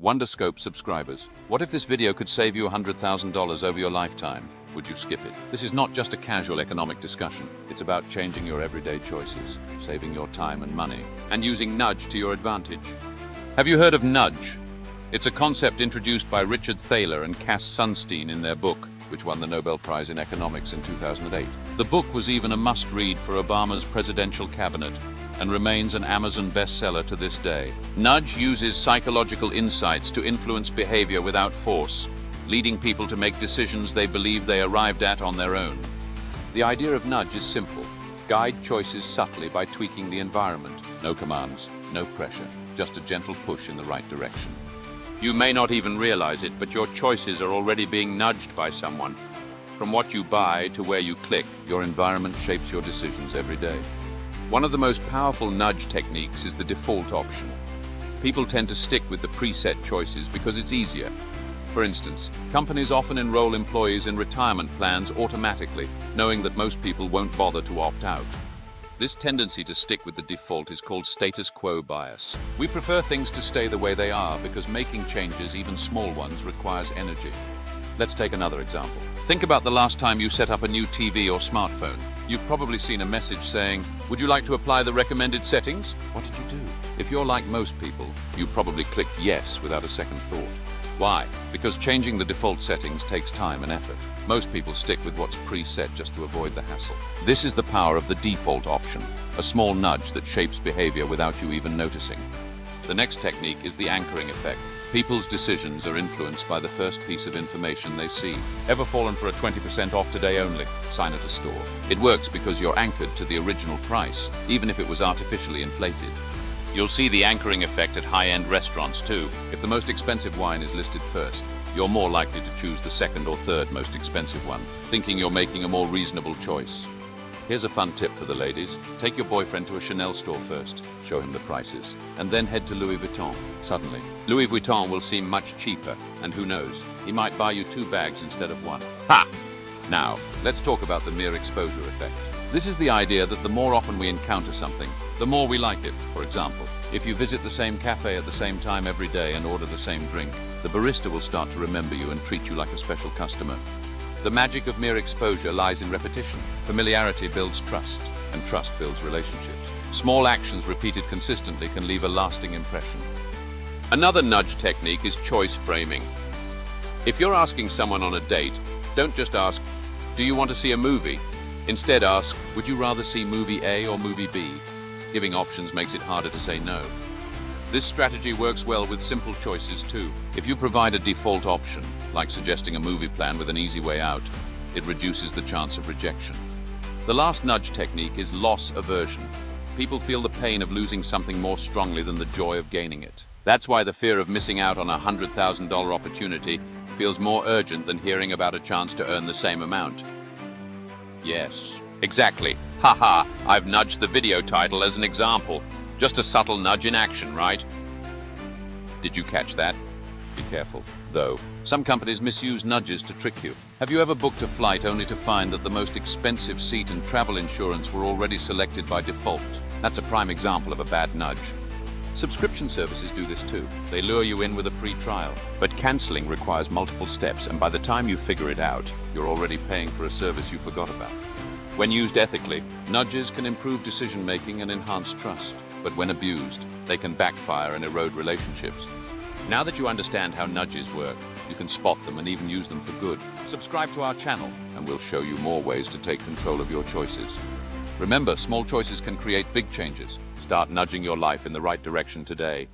WonderScope subscribers. What if this video could save you $100,000 over your lifetime? Would you skip it? This is not just a casual economic discussion. It's about changing your everyday choices, saving your time and money, and using nudge to your advantage. Have you heard of nudge? It's a concept introduced by Richard Thaler and Cass Sunstein in their book, which won the Nobel Prize in Economics in 2008. The book was even a must-read for Obama's presidential cabinet, and remains an Amazon bestseller to this day. Nudge uses psychological insights to influence behavior without force, leading people to make decisions they believe they arrived at on their own. The idea of nudge is simple. Guide choices subtly by tweaking the environment. No commands, no pressure, just a gentle push in the right direction. You may not even realize it, but your choices are already being nudged by someone. From what you buy to where you click, your environment shapes your decisions every day. One of the most powerful nudge techniques is the default option. People tend to stick with the preset choices because it's easier. For instance, companies often enroll employees in retirement plans automatically, knowing that most people won't bother to opt out. This tendency to stick with the default is called status quo bias. We prefer things to stay the way they are because making changes, even small ones, requires energy. Let's take another example. Think about the last time you set up a new TV or smartphone. You've probably seen a message saying, "Would you like to apply the recommended settings?" What did you do? If you're like most people, you probably clicked yes without a second thought. Why? Because changing the default settings takes time and effort. Most people stick with what's preset just to avoid the hassle. This is the power of the default option, a small nudge that shapes behavior without you even noticing. The next technique is the anchoring effect. People's decisions are influenced by the first piece of information they see. Ever fallen for a 20% off today only sign at a store? It works because you're anchored to the original price, even if it was artificially inflated. You'll see the anchoring effect at high-end restaurants too. If the most expensive wine is listed first, you're more likely to choose the second or third most expensive one, thinking you're making a more reasonable choice. Here's a fun tip for the ladies. Take your boyfriend to a Chanel store first, show him the prices, and then head to Louis Vuitton. Suddenly, Louis Vuitton will seem much cheaper, and who knows, he might buy you 2 bags instead of 1. Ha! Now, let's talk about the mere exposure effect. This is the idea that the more often we encounter something, the more we like it. For example, if you visit the same cafe at the same time every day and order the same drink, the barista will start to remember you and treat you like a special customer. The magic of mere exposure lies in repetition. Familiarity builds trust, and trust builds relationships. Small actions repeated consistently can leave a lasting impression. Another nudge technique is choice framing. If you're asking someone on a date, don't just ask, "Do you want to see a movie?" Instead ask, "Would you rather see movie A or movie B?" Giving options makes it harder to say no. This strategy works well with simple choices too. If you provide a default option, like suggesting a movie plan with an easy way out, it reduces the chance of rejection. The last nudge technique is loss aversion. People feel the pain of losing something more strongly than the joy of gaining it. That's why the fear of missing out on a $100,000 opportunity feels more urgent than hearing about a chance to earn the same amount. Yes, exactly. Haha, I've nudged the video title as an example. Just a subtle nudge in action, right? Did you catch that? Be careful, though. Some companies misuse nudges to trick you. Have you ever booked a flight only to find that the most expensive seat and travel insurance were already selected by default? That's a prime example of a bad nudge. Subscription services do this too. They lure you in with a free trial. But canceling requires multiple steps, and by the time you figure it out, you're already paying for a service you forgot about. When used ethically, nudges can improve decision-making and enhance trust. But when abused, they can backfire and erode relationships. Now that you understand how nudges work, you can spot them and even use them for good. Subscribe to our channel, and we'll show you more ways to take control of your choices. Remember, small choices can create big changes. Start nudging your life in the right direction today.